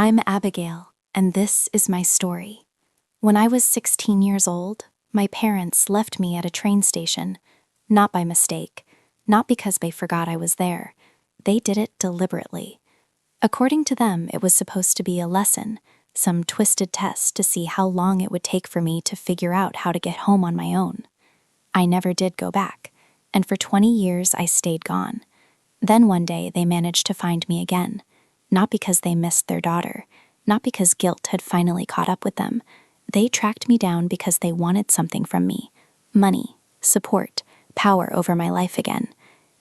I'm Abigail, and this is my story. When I was 16 years old, my parents left me at a train station, not by mistake, not because they forgot I was there. They did it deliberately. According to them, it was supposed to be a lesson, some twisted test to see how long it would take for me to figure out how to get home on my own. I never did go back, and for 20 years I stayed gone. Then one day they managed to find me again. Not because they missed their daughter, not because guilt had finally caught up with them. They tracked me down because they wanted something from me: money, support, power over my life again.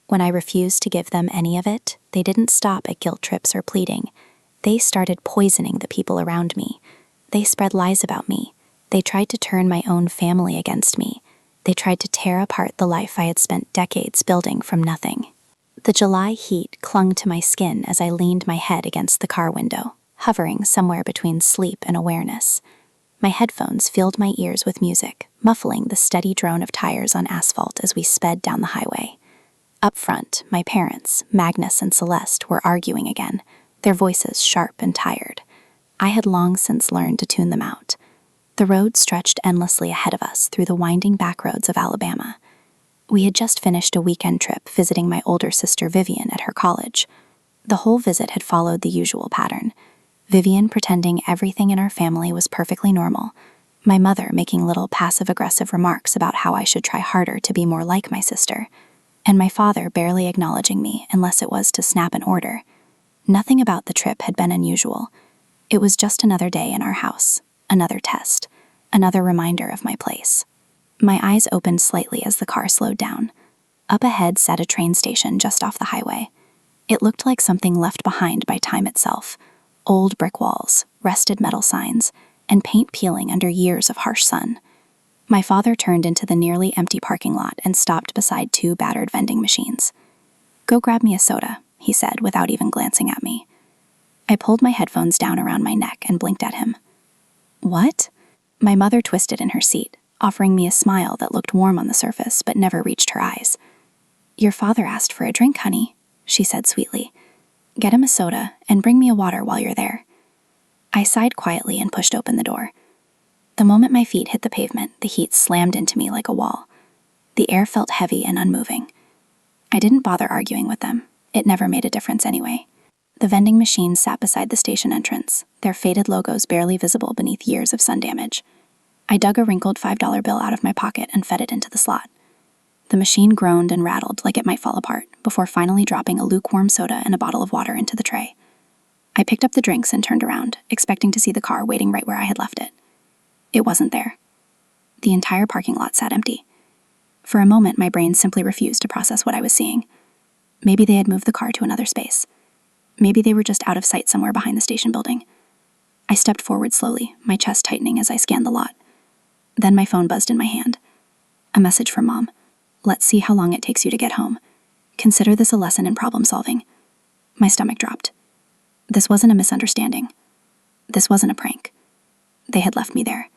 When I refused to give them any of it, they didn't stop at guilt trips or pleading. They started poisoning the people around me. They spread lies about me. They tried to turn my own family against me. They tried to tear apart the life I had spent decades building from nothing. The July heat clung to my skin as I leaned my head against the car window, hovering somewhere between sleep and awareness. My headphones filled my ears with music, muffling the steady drone of tires on asphalt as we sped down the highway. Up front, my parents, Magnus and Celeste, were arguing again, their voices sharp and tired. I had long since learned to tune them out. The road stretched endlessly ahead of us through the winding back roads of Alabama. We had just finished a weekend trip visiting my older sister Vivian at her college. The whole visit had followed the usual pattern. Vivian pretending everything in our family was perfectly normal, my mother making little passive-aggressive remarks about how I should try harder to be more like my sister, and my father barely acknowledging me unless it was to snap an order. Nothing about the trip had been unusual. It was just another day in our house, another test, another reminder of my place. My eyes opened slightly as the car slowed down. Up ahead sat a train station just off the highway. It looked like something left behind by time itself: old brick walls, rusted metal signs, and paint peeling under years of harsh sun. My father turned into the nearly empty parking lot and stopped beside two battered vending machines. "Go grab me a soda," he said without even glancing at me. I pulled my headphones down around my neck and blinked at him. "What?" My mother twisted in her seat, offering me a smile that looked warm on the surface but never reached her eyes. "Your father asked for a drink, honey," she said sweetly. "Get him a soda and bring me a water while you're there." I sighed quietly and pushed open the door. The moment my feet hit the pavement, the heat slammed into me like a wall. The air felt heavy and unmoving. I didn't bother arguing with them. It never made a difference anyway. The vending machines sat beside the station entrance, their faded logos barely visible beneath years of sun damage. I dug a wrinkled $5 bill out of my pocket and fed it into the slot. The machine groaned and rattled like it might fall apart, before finally dropping a lukewarm soda and a bottle of water into the tray. I picked up the drinks and turned around, expecting to see the car waiting right where I had left it. It wasn't there. The entire parking lot sat empty. For a moment, my brain simply refused to process what I was seeing. Maybe they had moved the car to another space. Maybe they were just out of sight somewhere behind the station building. I stepped forward slowly, my chest tightening as I scanned the lot. Then my phone buzzed in my hand. A message from Mom. "Let's see how long it takes you to get home. Consider this a lesson in problem solving." My stomach dropped. This wasn't a misunderstanding. This wasn't a prank. They had left me there.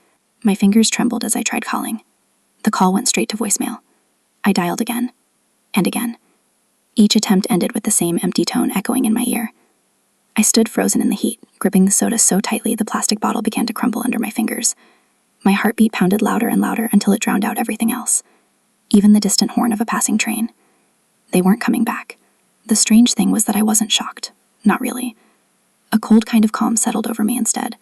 My fingers trembled as I tried calling. The call went straight to voicemail. I dialed again, and again. Each attempt ended with the same empty tone echoing in my ear. I stood frozen in the heat, gripping the soda so tightly the plastic bottle began to crumble under my fingers. My heartbeat pounded louder and louder until it drowned out everything else, even the distant horn of a passing train. They weren't coming back. The strange thing was that I wasn't shocked. Not really. A cold kind of calm settled over me instead.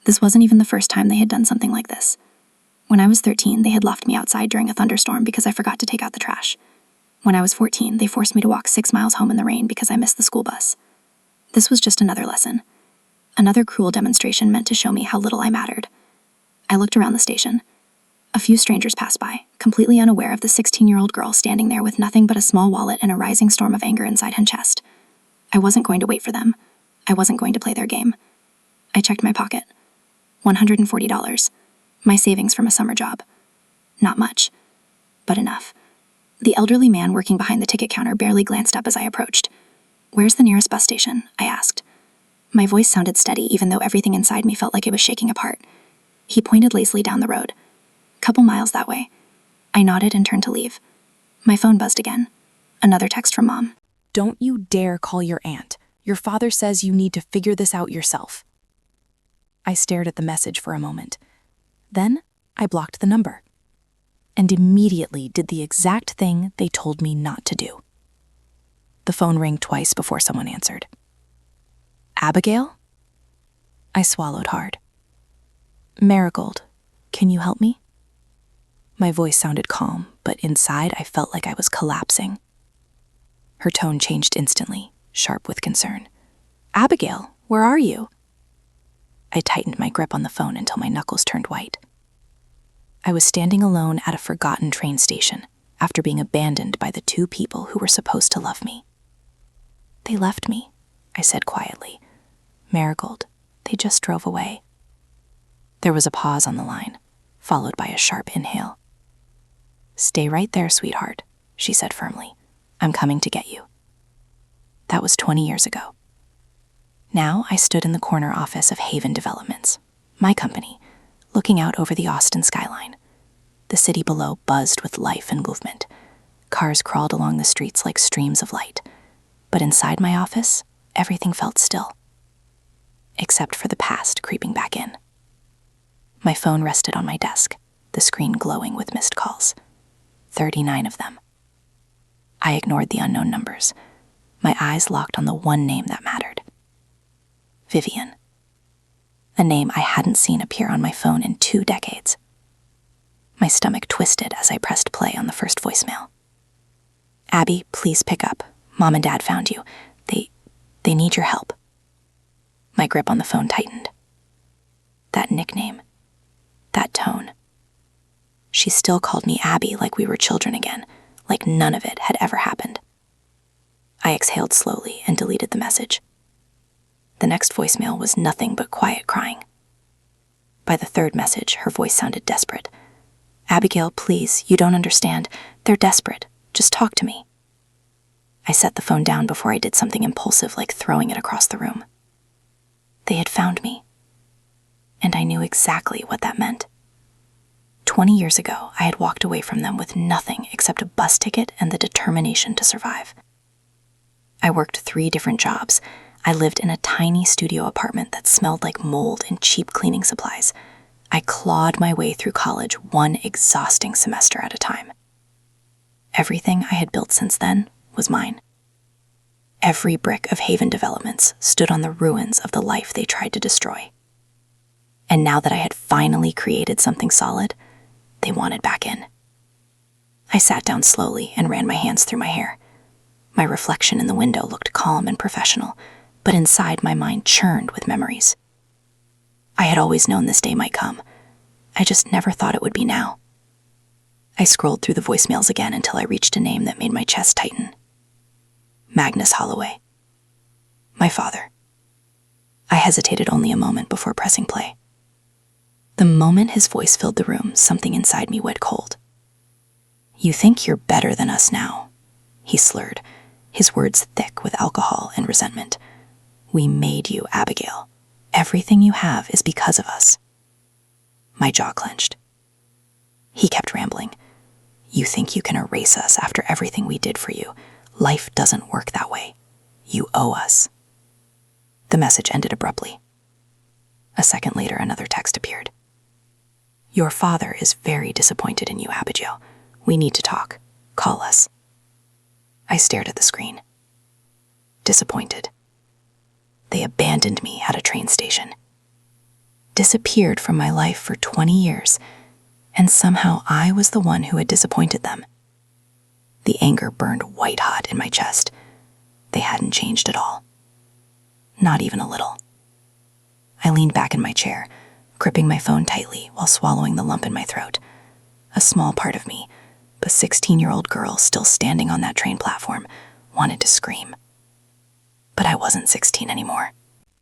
This wasn't even the first time they had done something like this. When I was 13, they had left me outside during a thunderstorm because I forgot to take out the trash. When I was 14, they forced me to walk 6 miles home in the rain because I missed the school bus. This was just another lesson. Another cruel demonstration meant to show me how little I mattered. I looked around the station. A few strangers passed by, completely unaware of the 16-year-old girl standing there with nothing but a small wallet and a rising storm of anger inside her chest. I wasn't going to wait for them. I wasn't going to play their game. I checked my pocket. $140. My savings from a summer job. Not much, but enough. The elderly man working behind the ticket counter barely glanced up as I approached. "Where's the nearest bus station?" I asked. My voice sounded steady even though everything inside me felt like it was shaking apart. He pointed lazily down the road. "Couple miles that way." I nodded and turned to leave. My phone buzzed again. Another text from Mom. "Don't you dare call your aunt. Your father says you need to figure this out yourself." I stared at the message for a moment. Then I blocked the number and immediately did the exact thing they told me not to do. The phone rang twice before someone answered. "Abigail?" I swallowed hard. "Marigold, can you help me?" My voice sounded calm, but inside I felt like I was collapsing. Her tone changed instantly, sharp with concern. "Abigail, where are you?" I tightened my grip on the phone until my knuckles turned white. I was standing alone at a forgotten train station after being abandoned by the two people who were supposed to love me. "They left me," I said quietly. "Marigold, they just drove away." There was a pause on the line, followed by a sharp inhale. "Stay right there, sweetheart," she said firmly. "I'm coming to get you." That was 20 years ago. Now I stood in the corner office of Haven Developments, my company, looking out over the Austin skyline. The city below buzzed with life and movement. Cars crawled along the streets like streams of light. But inside my office, everything felt still. Except for the past creeping back in. My phone rested on my desk, the screen glowing with missed calls. 39 of them. I ignored the unknown numbers. My eyes locked on the one name that mattered. Vivian. A name I hadn't seen appear on my phone in 2 decades. My stomach twisted as I pressed play on the first voicemail. "Abby, please pick up. Mom and Dad found you. They need your help." My grip on the phone tightened. That nickname. That tone. She still called me Abby like we were children again, like none of it had ever happened. I exhaled slowly and deleted the message. The next voicemail was nothing but quiet crying. By the third message, her voice sounded desperate. "Abigail, please, you don't understand. They're desperate. Just talk to me." I set the phone down before I did something impulsive like throwing it across the room. They had found me. And I knew exactly what that meant. 20 years ago, I had walked away from them with nothing except a bus ticket and the determination to survive. I worked 3 different jobs. I lived in a tiny studio apartment that smelled like mold and cheap cleaning supplies. I clawed my way through college one exhausting semester at a time. Everything I had built since then was mine. Every brick of Haven Developments stood on the ruins of the life they tried to destroy. And now that I had finally created something solid, they wanted back in. I sat down slowly and ran my hands through my hair. My reflection in the window looked calm and professional, but inside my mind churned with memories. I had always known this day might come. I just never thought it would be now. I scrolled through the voicemails again until I reached a name that made my chest tighten. Magnus Holloway. My father. I hesitated only a moment before pressing play. The moment his voice filled the room, something inside me went cold. "You think you're better than us now," he slurred, his words thick with alcohol and resentment. "We made you, Abigail. Everything you have is because of us." My jaw clenched. He kept rambling. "You think you can erase us after everything we did for you. Life doesn't work that way. You owe us." The message ended abruptly. A second later, another text appeared. "Your father is very disappointed in you, Abigail. We need to talk. Call us." I stared at the screen. Disappointed. They abandoned me at a train station. Disappeared from my life for 20 years, and somehow I was the one who had disappointed them. The anger burned white hot in my chest. They hadn't changed at all. Not even a little. I leaned back in my chair, gripping my phone tightly while swallowing the lump in my throat. A small part of me, the 16-year-old girl still standing on that train platform, wanted to scream. But I wasn't 16 anymore.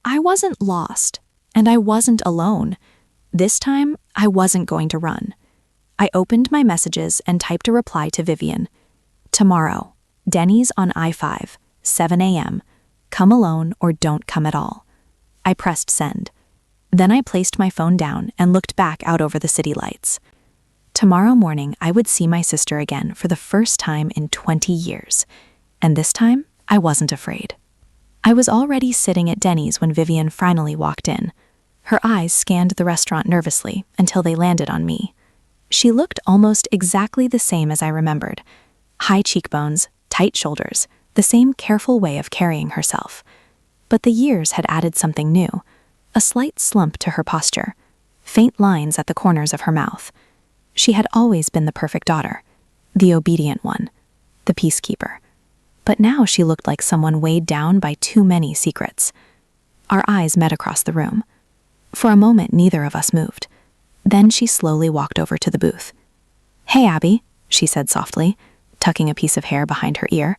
I wasn't lost, and I wasn't alone. This time, I wasn't going to run. I opened my messages and typed a reply to Vivian. "Tomorrow, Denny's on I-5, 7 a.m. Come alone or don't come at all." I pressed send. Then I placed my phone down and looked back out over the city lights. Tomorrow morning, I would see my sister again for the first time in 20 years. And this time, I wasn't afraid. I was already sitting at Denny's when Vivian finally walked in. Her eyes scanned the restaurant nervously until they landed on me. She looked almost exactly the same as I remembered. High cheekbones, tight shoulders, the same careful way of carrying herself. But the years had added something new, a slight slump to her posture, faint lines at the corners of her mouth. She had always been the perfect daughter, the obedient one, the peacekeeper. But now she looked like someone weighed down by too many secrets. Our eyes met across the room. For a moment, neither of us moved. Then she slowly walked over to the booth. "Hey, Abby," she said softly, tucking a piece of hair behind her ear.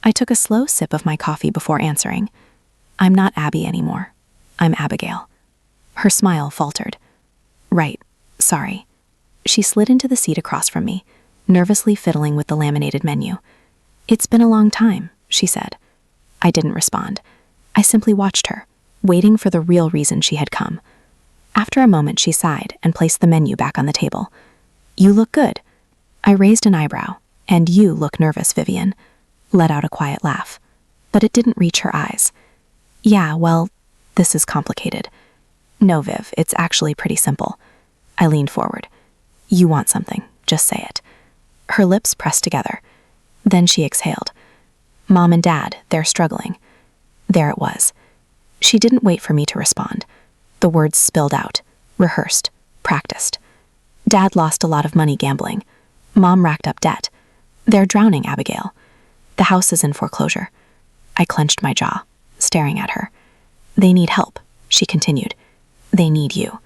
I took a slow sip of my coffee before answering. "I'm not Abby anymore. I'm Abigail." Her smile faltered. "Right, sorry." She slid into the seat across from me, nervously fiddling with the laminated menu. "It's been a long time," she said. I didn't respond. I simply watched her, waiting for the real reason she had come. After a moment, she sighed and placed the menu back on the table. "You look good." I raised an eyebrow. "And you look nervous, Vivian." Let out a quiet laugh. But it didn't reach her eyes. "Yeah, well, this is complicated." "No, Viv, it's actually pretty simple." I leaned forward. "You want something, just say it." Her lips pressed together. Then she exhaled. "Mom and Dad, they're struggling." There it was. She didn't wait for me to respond. The words spilled out, rehearsed, practiced. Dad lost a lot of money gambling. Mom racked up debt. They're drowning, Abigail. The house is in foreclosure. I clenched my jaw, staring at her. "They need help," she continued. "They need you."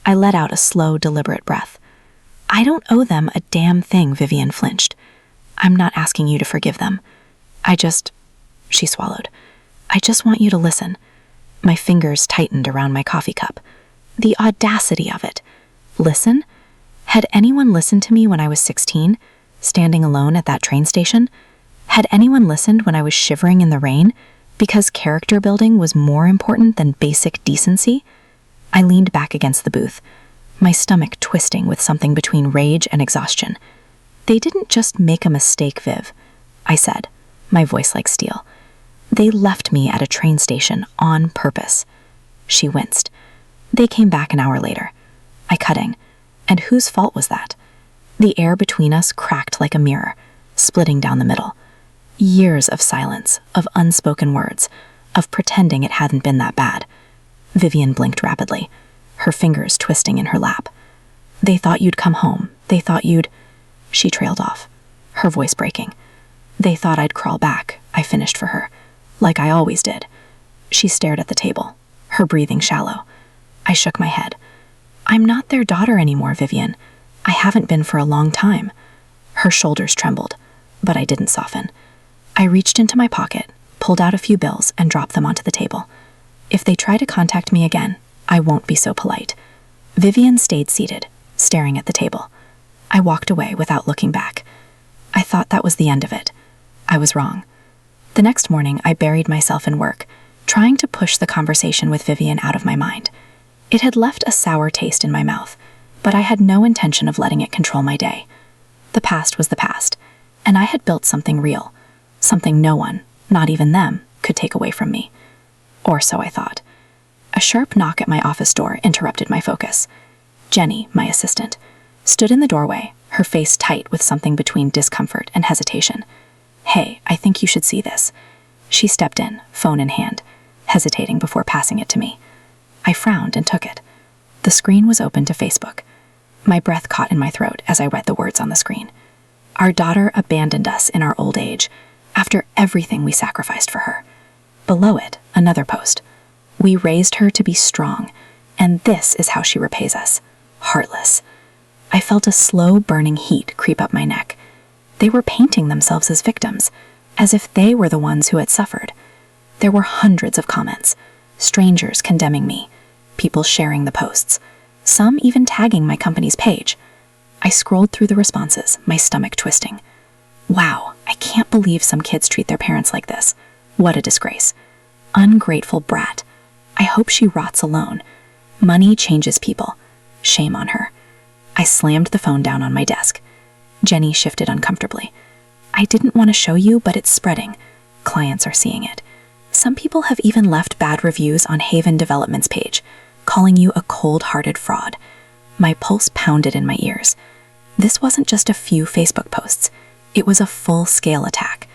I let out a slow, deliberate breath. "I don't owe them a damn thing," Vivian flinched. "I'm not asking you to forgive them. She swallowed. "I just want you to listen." My fingers tightened around my coffee cup. The audacity of it. Listen? Had anyone listened to me when I was 16, standing alone at that train station? Had anyone listened when I was shivering in the rain, because character building was more important than basic decency? I leaned back against the booth, my stomach twisting with something between rage and exhaustion. "They didn't just make a mistake, Viv," I said, my voice like steel. "They left me at a train station on purpose." She winced. "They came back an hour later." I cut in. And whose fault was that? The air between us cracked like a mirror, splitting down the middle. Years of silence, of unspoken words, of pretending it hadn't been that bad. Vivian blinked rapidly, her fingers twisting in her lap. "They thought you'd come home. They thought you'd—" She trailed off, her voice breaking. "They thought I'd crawl back," I finished for her, like I always did. She stared at the table, her breathing shallow. I shook my head. "I'm not their daughter anymore, Vivian. I haven't been for a long time." Her shoulders trembled, but I didn't soften. I reached into my pocket, pulled out a few bills, and dropped them onto the table. "If they try to contact me again, I won't be so polite." Vivian stayed seated, staring at the table. I walked away without looking back. I thought that was the end of it. I was wrong. The next morning, I buried myself in work, trying to push the conversation with Vivian out of my mind. It had left a sour taste in my mouth, but I had no intention of letting it control my day. The past was the past, and I had built something real, something no one, not even them, could take away from me. Or so I thought. A sharp knock at my office door interrupted my focus. Jenny, my assistant, stood in the doorway, her face tight with something between discomfort and hesitation. "Hey, I think you should see this." She stepped in, phone in hand, hesitating before passing it to me. I frowned and took it. The screen was open to Facebook. My breath caught in my throat as I read the words on the screen. "Our daughter abandoned us in our old age, after everything we sacrificed for her." Below it, another post. "We raised her to be strong, and this is how she repays us. Heartless." I felt a slow, burning heat creep up my neck. They were painting themselves as victims, as if they were the ones who had suffered. There were hundreds of comments, strangers condemning me, people sharing the posts, some even tagging my company's page. I scrolled through the responses, my stomach twisting. Wow, I can't believe some kids treat their parents like this. What a disgrace. Ungrateful brat. I hope she rots alone. Money changes people. Shame on her. I slammed the phone down on my desk. Jenny shifted uncomfortably. "I didn't want to show you, but it's spreading. Clients are seeing it. Some people have even left bad reviews on Haven Development's page, calling you a cold-hearted fraud. My pulse pounded in my ears. This wasn't just a few Facebook posts. It was a full-scale attack.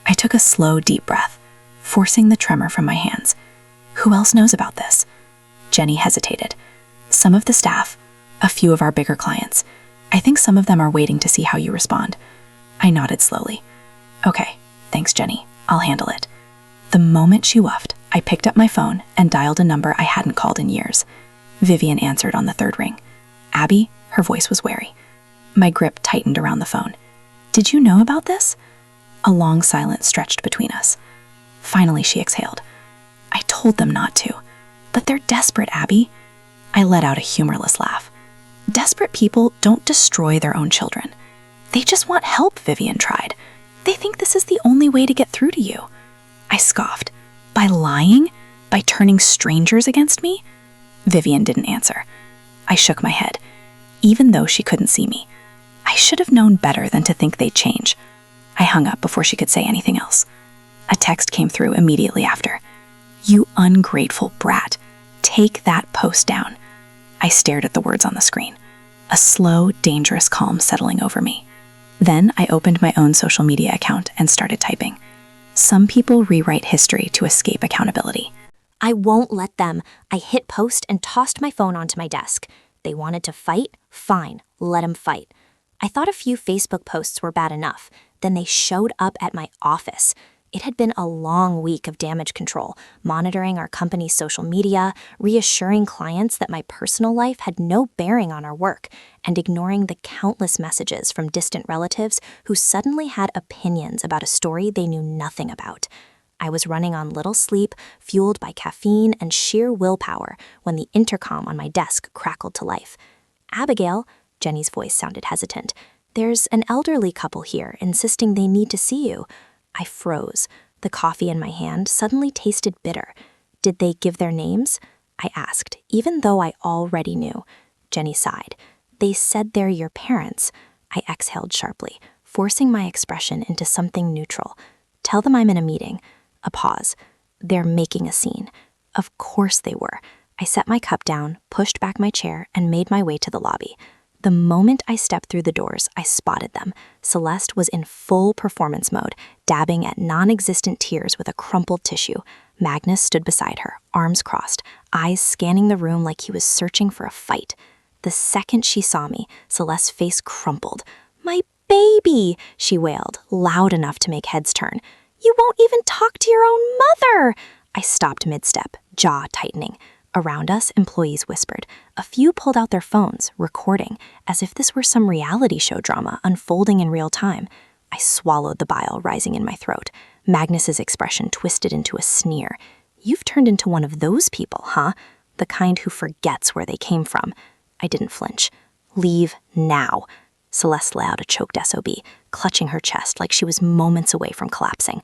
I took a slow, deep breath, forcing the tremor from my hands. Who else knows about this? Jenny hesitated. Some of the staff, a few of our bigger clients. I think some of them are waiting to see how you respond. I nodded slowly. Okay, thanks, Jenny. I'll handle it. The moment she woofed, I picked up my phone and dialed a number I hadn't called in years. Vivian answered on the third ring. Abby, her voice was wary. My grip tightened around the phone. Did you know about this? A long silence stretched between us. Finally, she exhaled. I told them not to. But they're desperate, Abby. I let out a humorless laugh. Desperate people don't destroy their own children. They just want help, Vivian tried. They think this is the only way to get through to you. I scoffed. By lying? By turning strangers against me? Vivian didn't answer. I shook my head, even though she couldn't see me. I should have known better than to think they'd change. I hung up before she could say anything else. A text came through immediately after. You ungrateful brat. Take that post down. I stared at the words on the screen. A slow, dangerous calm settling over me. Then I opened my own social media account and started typing. Some people rewrite history to escape accountability. I won't let them. I hit post and tossed my phone onto my desk. They wanted to fight? Fine, let 'em fight. I thought a few Facebook posts were bad enough. Then they showed up at my office. It had been a long week of damage control, monitoring our company's social media, reassuring clients that my personal life had no bearing on our work, and ignoring the countless messages from distant relatives who suddenly had opinions about a story they knew nothing about. I was running on little sleep, fueled by caffeine and sheer willpower, when the intercom on my desk crackled to life. Abigail, Jenny's voice sounded hesitant. There's an elderly couple here insisting they need to see you. I froze. The coffee in my hand suddenly tasted bitter. Did they give their names? I asked, even though I already knew. Jenny sighed. They said they're your parents. I exhaled sharply, forcing my expression into something neutral. Tell them I'm in a meeting. A pause. They're making a scene. Of course they were. I set my cup down, pushed back my chair, and made my way to the lobby. The moment I stepped through the doors, I spotted them. Celeste was in full performance mode, dabbing at non-existent tears with a crumpled tissue. Magnus stood beside her, arms crossed, eyes scanning the room like he was searching for a fight. The second she saw me, Celeste's face crumpled. My baby, she wailed, loud enough to make heads turn. You won't even talk to your own mother. I stopped mid-step, jaw tightening. Around us, employees whispered. A few pulled out their phones, recording, as if this were some reality show drama unfolding in real time. I swallowed the bile rising in my throat. Magnus's expression twisted into a sneer. You've turned into one of those people, huh? The kind who forgets where they came from. I didn't flinch. Leave now. Celeste let out a choked SOB, clutching her chest like she was moments away from collapsing.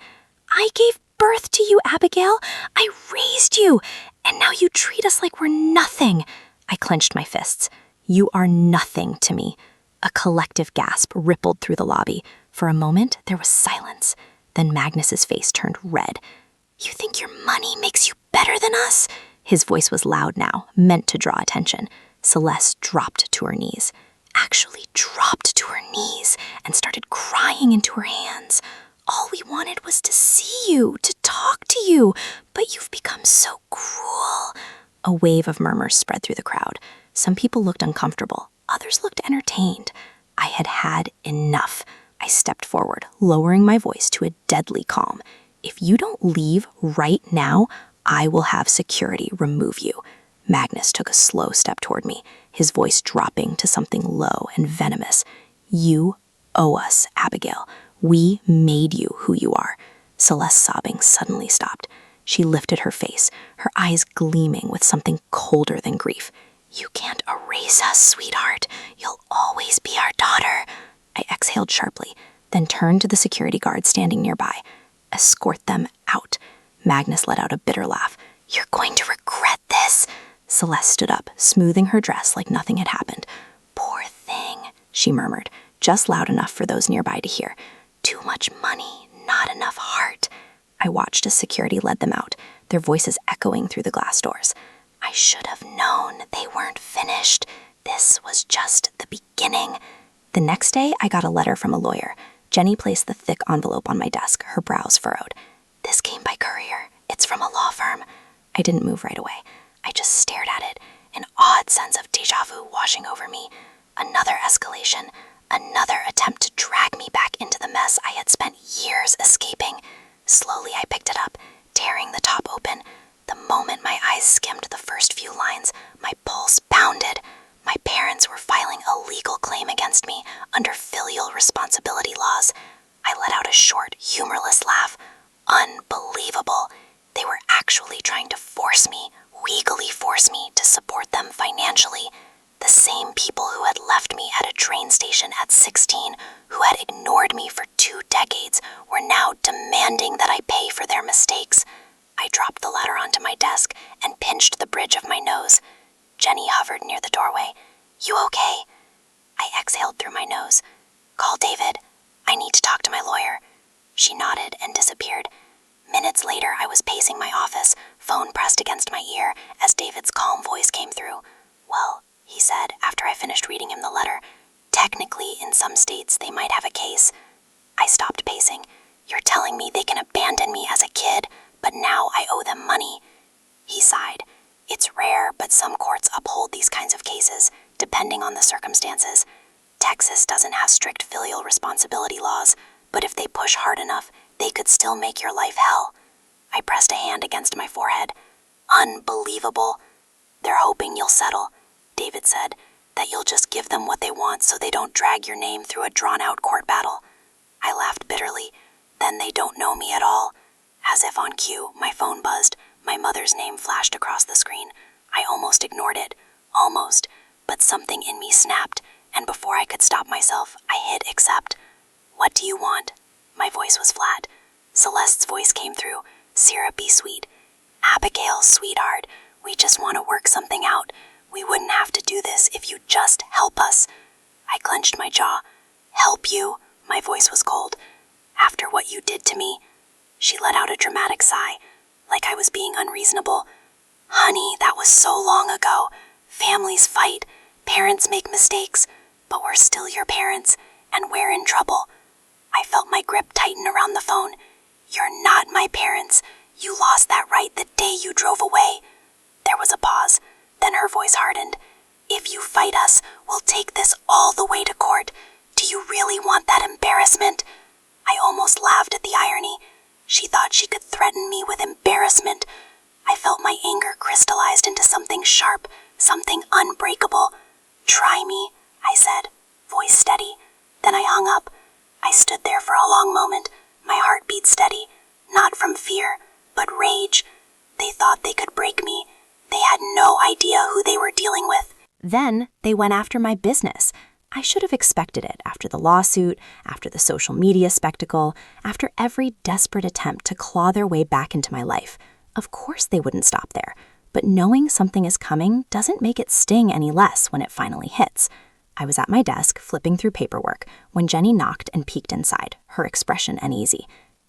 I gave birth to you, Abigail. I raised you. And now you treat us like we're nothing. I clenched my fists. You are nothing to me. A collective gasp rippled through the lobby. For a moment, there was silence. Then Magnus's face turned red. You think your money makes you better than us? His voice was loud now, meant to draw attention. Celeste dropped to her knees. Actually dropped to her knees and started crying into her hands. All we wanted was to see you, to talk to you, but you've become so cruel. A wave of murmurs spread through the crowd. Some people looked uncomfortable. Others looked entertained. I had had enough. I stepped forward, lowering my voice to a deadly calm. If you don't leave right now, I will have security remove you. Magnus took a slow step toward me, his voice dropping to something low and venomous. You owe us, Abigail. We made you who you are. Celeste's sobbing suddenly stopped. She lifted her face, her eyes gleaming with something colder than grief. You can't erase us, sweetheart. You'll always be our daughter. I exhaled sharply, then turned to the security guard standing nearby. Escort them out. Magnus let out a bitter laugh. You're going to regret this. Celeste stood up, smoothing her dress like nothing had happened. Poor thing, she murmured, just loud enough for those nearby to hear. Too much money, not enough heart. I watched as security led them out, their voices echoing through the glass doors. I should have known they weren't finished. This was just the beginning. The next day, I got a letter from a lawyer. Jenny placed the thick envelope on my desk, her brows furrowed. This came by courier. It's from a law firm. I didn't move right away. I just stared at it, an odd sense of déjà vu washing over me. Another escalation, another attempt to drag me back into the mess I had spent years escaping. Slowly, I picked it up, tearing the top open. The moment my eyes skimmed the first few lines, my pulse pounded. My parents were filing a legal claim against me under filial responsibility laws. I let out a short, humorless laugh. Unbelievable. They were actually trying to force me, legally force me, to support them financially. The same people who had left me at a train station at 16, who had ignored me for 2 decades, were now demanding that I pay for their mistakes. I dropped the letter onto my desk and pinched the bridge of my nose. Jenny hovered near the doorway. You okay? I exhaled through my nose. Call David. I need to talk to my lawyer. She nodded and disappeared. Minutes later, I was pacing my office, phone pressed against my ear, as David's calm voice came through. Well, he said after I finished reading him the letter, technically, in some states, they might have a case. I stopped pacing. You're telling me they can abandon me as a kid, but now I owe them money. He sighed. It's rare, but some courts uphold these kinds of cases, depending on the circumstances. Texas doesn't have strict filial responsibility laws, but if they push hard enough, they could still make your life hell. I pressed a hand against my forehead. Unbelievable. They're hoping you'll settle, David said, that you'll just give them what they want so they don't drag your name through a drawn-out court battle. I laughed bitterly. Then they don't know me at all. As if on cue, my phone buzzed. My mother's name flashed across the screen. I almost ignored it. Almost. But something in me snapped, and before I could stop myself, I hit accept. What do you want? My voice was flat. Celeste's voice came through, syrupy sweet. Abigail, sweetheart, we just want to work something out. We wouldn't have to do this if you'd just help us. I clenched my jaw. Help you? My voice was cold. After what you did to me. She let out a dramatic sigh, like I was being unreasonable. Honey, that was so long ago. Families fight, parents make mistakes, but we're still your parents, and we're in trouble. I felt my grip tighten around the phone. You're not my parents. You lost that right the day you drove away. There was a pause. Then her voice hardened. If you fight us, we'll take this all the way to court. Do you really want that embarrassment? I almost laughed at the irony. She thought she could threaten me with embarrassment. I felt my anger crystallized into something sharp, something unbreakable. Try me, I said, voice steady. Then I hung up. I stood there for a long moment, my heartbeat steady, not from fear, but rage. They thought they could break me. They had no idea who they were dealing with. Then they went after my business. I should have expected it after the lawsuit, after the social media spectacle, after every desperate attempt to claw their way back into my life. Of course they wouldn't stop there, but knowing something is coming doesn't make it sting any less when it finally hits. I was at my desk, flipping through paperwork, when Jenny knocked and peeked inside, her expression uneasy.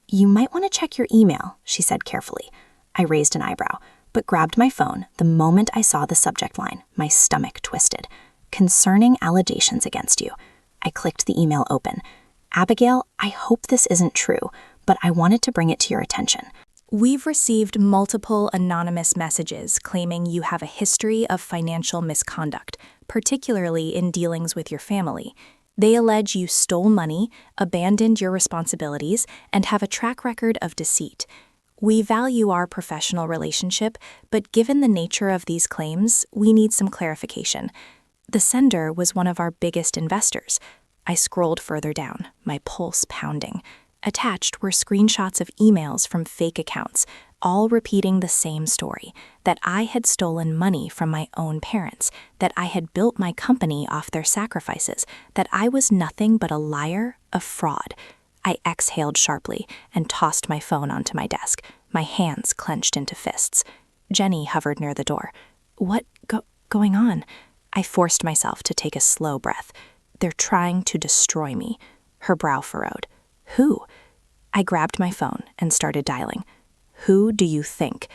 You might want to check your email, she said carefully. I raised an eyebrow, but grabbed my phone the moment I saw the subject line, my stomach twisted. Concerning allegations against you. I clicked the email open. Abigail, I hope this isn't true, but I wanted to bring it to your attention. We've received multiple anonymous messages claiming you have a history of financial misconduct, particularly in dealings with your family. They allege you stole money, abandoned your responsibilities, and have a track record of deceit. We value our professional relationship, but given the nature of these claims, we need some clarification. The sender was one of our biggest investors. I scrolled further down, my pulse pounding. Attached were screenshots of emails from fake accounts, all repeating the same story, that I had stolen money from my own parents, that I had built my company off their sacrifices, that I was nothing but a liar, a fraud. I exhaled sharply and tossed my phone onto my desk, my hands clenched into fists. Jenny hovered near the door. What going on? I forced myself to take a slow breath. They're trying to destroy me. Her brow furrowed. Who? I grabbed my phone and started dialing. Who do you think?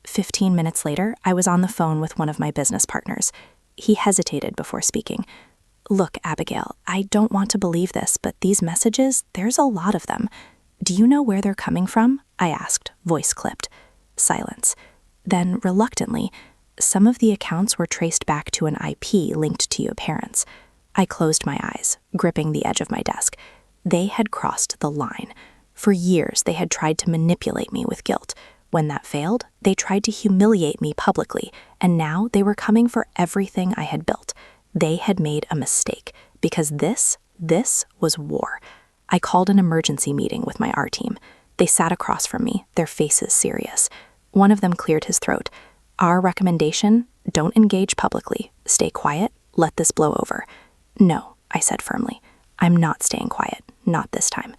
15 minutes later, I was on the phone with one of my business partners. He hesitated before speaking. Look, Abigail, I don't want to believe this, but these messages, there's a lot of them. Do you know where they're coming from? I asked, voice clipped. Silence. Then, reluctantly, some of the accounts were traced back to an IP linked to your parents. I closed my eyes, gripping the edge of my desk. They had crossed the line. For years, they had tried to manipulate me with guilt. When that failed, they tried to humiliate me publicly, and now they were coming for everything I had built. They had made a mistake, because this was war. I called an emergency meeting with my R team. They sat across from me, their faces serious. One of them cleared his throat. Our recommendation, don't engage publicly. Stay quiet, let this blow over. No, I said firmly. I'm not staying quiet, not this time.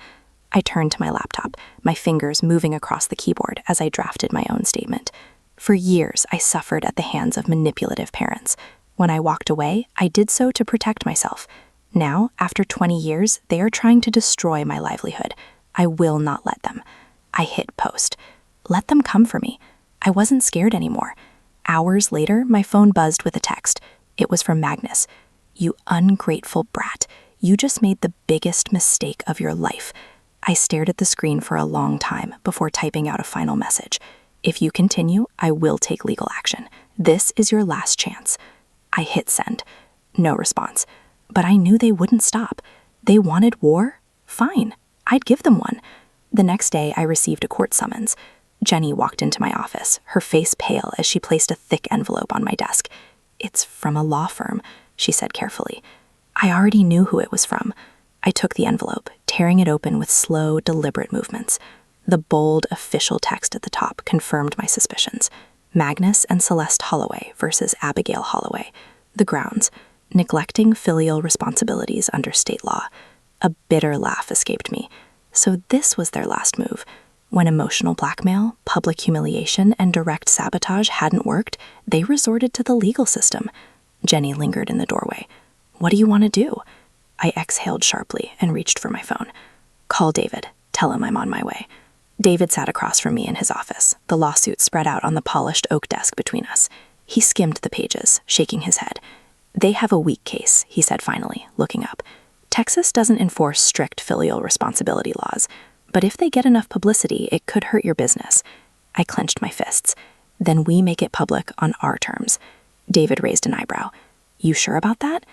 I turned to my laptop, my fingers moving across the keyboard as I drafted my own statement. For years, I suffered at the hands of manipulative parents. When I walked away, I did so to protect myself. Now, after 20 years, they are trying to destroy my livelihood. I will not let them. I hit post. Let them come for me. I wasn't scared anymore. Hours later, my phone buzzed with a text. It was from Magnus. You ungrateful brat. You just made the biggest mistake of your life. I stared at the screen for a long time before typing out a final message. If you continue, I will take legal action. This is your last chance. I hit send. No response. But I knew they wouldn't stop. They wanted war? Fine. I'd give them one. The next day, I received a court summons. Jenny walked into my office, her face pale as she placed a thick envelope on my desk. It's from a law firm, she said carefully. I already knew who it was from. I took the envelope, tearing it open with slow, deliberate movements. The bold, official text at the top confirmed my suspicions. Magnus and Celeste Holloway versus Abigail Holloway. The grounds: neglecting filial responsibilities under state law. A bitter laugh escaped me. So this was their last move. When emotional blackmail, public humiliation, and direct sabotage hadn't worked, they resorted to the legal system. Jenny lingered in the doorway. What do you want to do? I exhaled sharply and reached for my phone. Call David. Tell him I'm on my way. David sat across from me in his office, the lawsuit spread out on the polished oak desk between us. He skimmed the pages, shaking his head. They have a weak case, he said finally, looking up. Texas doesn't enforce strict filial responsibility laws, but if they get enough publicity, it could hurt your business. I clenched my fists. Then we make it public on our terms. David raised an eyebrow. You sure about that?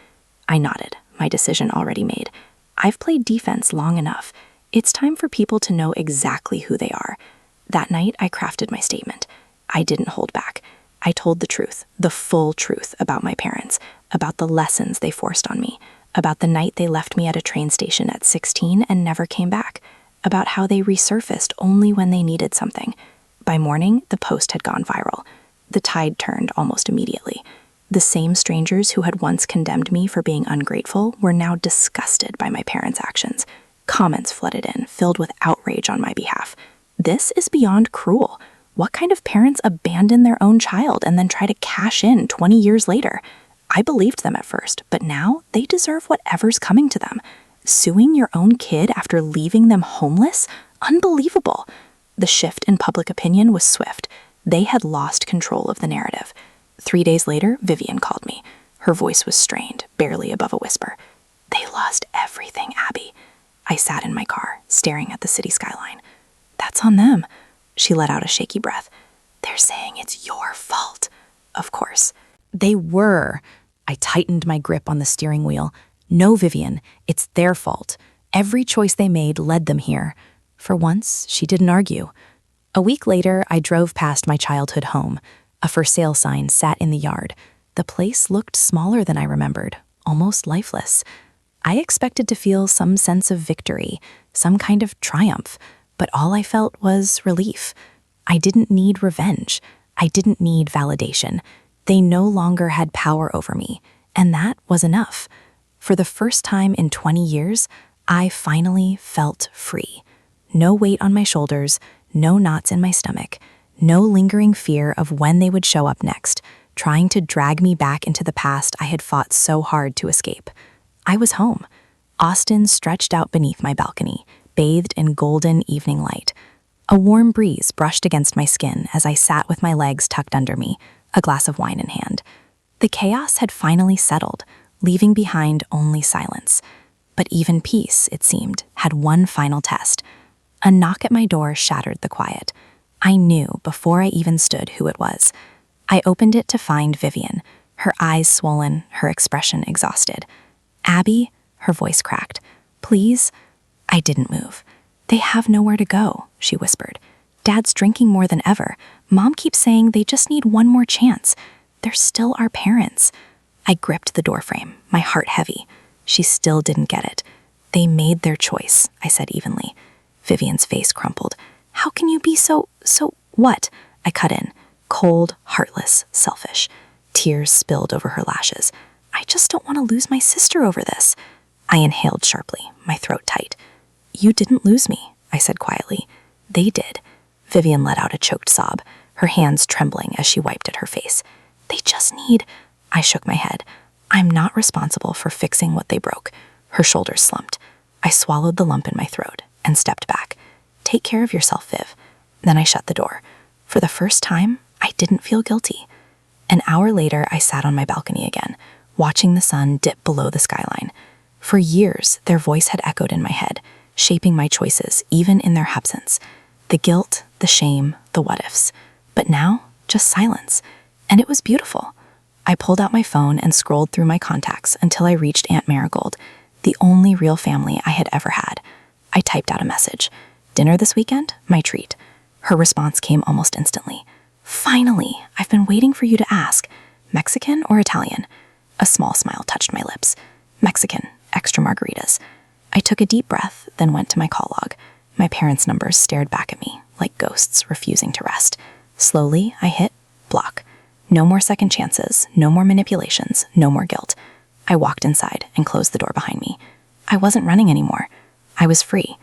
I nodded, my decision already made. I've played defense long enough. It's time for people to know exactly who they are. That night, I crafted my statement. I didn't hold back. I told the truth, the full truth about my parents, about the lessons they forced on me, about the night they left me at a train station at 16 and never came back, about how they resurfaced only when they needed something. By morning, the post had gone viral. The tide turned almost immediately. The same strangers who had once condemned me for being ungrateful were now disgusted by my parents' actions. Comments flooded in, filled with outrage on my behalf. This is beyond cruel. What kind of parents abandon their own child and then try to cash in 20 years later? I believed them at first, but now they deserve whatever's coming to them. Suing your own kid after leaving them homeless? Unbelievable. The shift in public opinion was swift. They had lost control of the narrative. 3 days later, Vivian called me. Her voice was strained, barely above a whisper. They lost everything, Abby. I sat in my car, staring at the city skyline. That's on them. She let out a shaky breath. They're saying it's your fault. Of course. They were. I tightened my grip on the steering wheel. No, Vivian, it's their fault. Every choice they made led them here. For once, she didn't argue. A week later, I drove past my childhood home. A for sale sign sat in the yard. The place looked smaller than I remembered, almost lifeless. I expected to feel some sense of victory, some kind of triumph, but all I felt was relief. I didn't need revenge. I didn't need validation. They no longer had power over me, and that was enough. For the first time in 20 years, I finally felt free. No weight on my shoulders, no knots in my stomach, no lingering fear of when they would show up next, trying to drag me back into the past I had fought so hard to escape. I was home. Austin stretched out beneath my balcony, bathed in golden evening light. A warm breeze brushed against my skin as I sat with my legs tucked under me, a glass of wine in hand. The chaos had finally settled, leaving behind only silence. But even peace, it seemed, had one final test. A knock at my door shattered the quiet. I knew before I even stood who it was. I opened it to find Vivian, her eyes swollen, her expression exhausted. "Abby," her voice cracked. "Please?" I didn't move. "They have nowhere to go," she whispered. "Dad's drinking more than ever. Mom keeps saying they just need one more chance. They're still our parents." I gripped the doorframe, my heart heavy. She still didn't get it. "They made their choice," I said evenly. Vivian's face crumpled. "How can you be so what?" I cut in. Cold, heartless, selfish. Tears spilled over her lashes. "I just don't want to lose my sister over this." I inhaled sharply, my throat tight. "You didn't lose me," I said quietly. "They did." Vivian let out a choked sob, her hands trembling as she wiped at her face. "They just need—" I shook my head. "I'm not responsible for fixing what they broke." Her shoulders slumped. I swallowed the lump in my throat and stepped back. "Take care of yourself, Viv." Then I shut the door. For the first time, I didn't feel guilty. An hour later, I sat on my balcony again, watching the sun dip below the skyline. For years, their voice had echoed in my head, shaping my choices, even in their absence. The guilt, the shame, the what-ifs. But now, just silence. And it was beautiful. I pulled out my phone and scrolled through my contacts until I reached Aunt Marigold, the only real family I had ever had. I typed out a message. "Dinner this weekend? My treat." Her response came almost instantly. "Finally, I've been waiting for you to ask. Mexican or Italian?" A small smile touched my lips. "Mexican, extra margaritas." I took a deep breath, then went to my call log. My parents' numbers stared back at me, like ghosts refusing to rest. Slowly, I hit block. No more second chances, no more manipulations, no more guilt. I walked inside and closed the door behind me. I wasn't running anymore. I was free.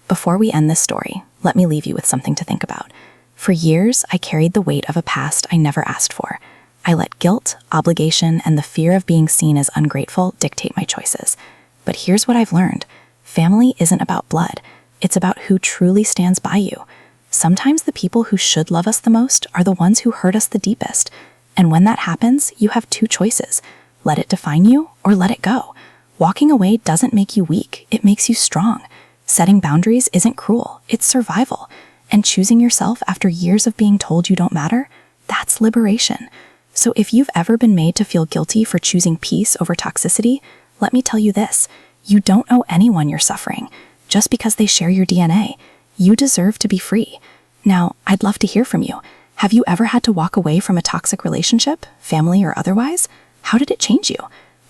Before we end this story, let me leave you with something to think about. For years, I carried the weight of a past I never asked for. I let guilt, obligation, and the fear of being seen as ungrateful dictate my choices. But here's what I've learned. Family isn't about blood. It's about who truly stands by you. Sometimes the people who should love us the most are the ones who hurt us the deepest. And when that happens, you have two choices. Let it define you or let it go. Walking away doesn't make you weak. It makes you strong. Setting boundaries isn't cruel. It's survival. And choosing yourself after years of being told you don't matter, that's liberation. So if you've ever been made to feel guilty for choosing peace over toxicity, let me tell you this. You don't owe anyone your suffering, just because they share your DNA. You deserve to be free. Now, I'd love to hear from you. Have you ever had to walk away from a toxic relationship, family or otherwise? How did it change you?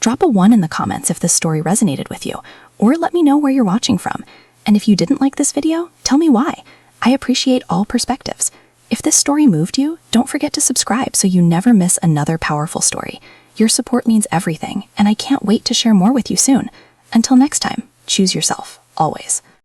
Drop a 1 in the comments if this story resonated with you, or let me know where you're watching from. And if you didn't like this video, tell me why. I appreciate all perspectives. If this story moved you, don't forget to subscribe so you never miss another powerful story. Your support means everything, and I can't wait to share more with you soon. Until next time, choose yourself, always.